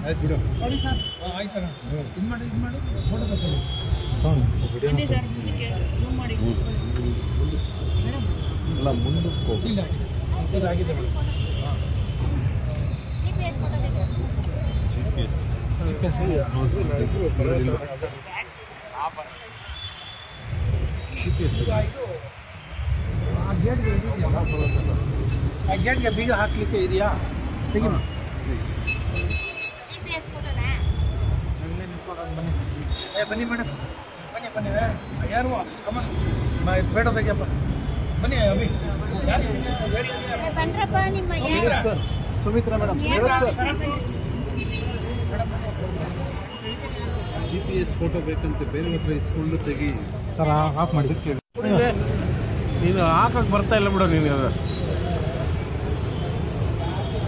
ಆಯ್ತು ಬಿಡು. ಆಯ್ತಣ್ಣ ಇದು ಮಾಡಿ ಫೋಟೋ ತಗೊಳ್ಳಿ. ಅಲ್ಲ ಮುಂದಕ್ಕೆ ಆಗಿದೆ ಮೇಡಮ್. GPS ಆ ಗೇಟ್ಗೆ ಬೀಗ ಹಾಕ್ಲಿಕ್ಕೆ ಇದೆಯಾ? ತೆಗಿ ಬನ್ನಿ ಮೇಡಮ್, ಬನ್ನಿ ಯಾರು ಕಮನ್ ಬೇಡ ತೆಗಿಯಪ್ಪ, ಬನ್ನಿ ಅಭಿ ಬನ್ರಪ್ಪ ನಿಮ್ಮ sir. Sumitra madam sir. GPS photo ಬೇಕಂತೆ, ಬೇರೆ ಹತ್ರ ಇಸ್ಕೊಂಡು ತೆಗಿ ಸರ್. ಆಫ್ ಮಾಡಿ, ನೀನು ಹಾಕಕ್ಕೆ ಬರ್ತಾ ಇಲ್ಲ ಬಿಡು ನೀನು.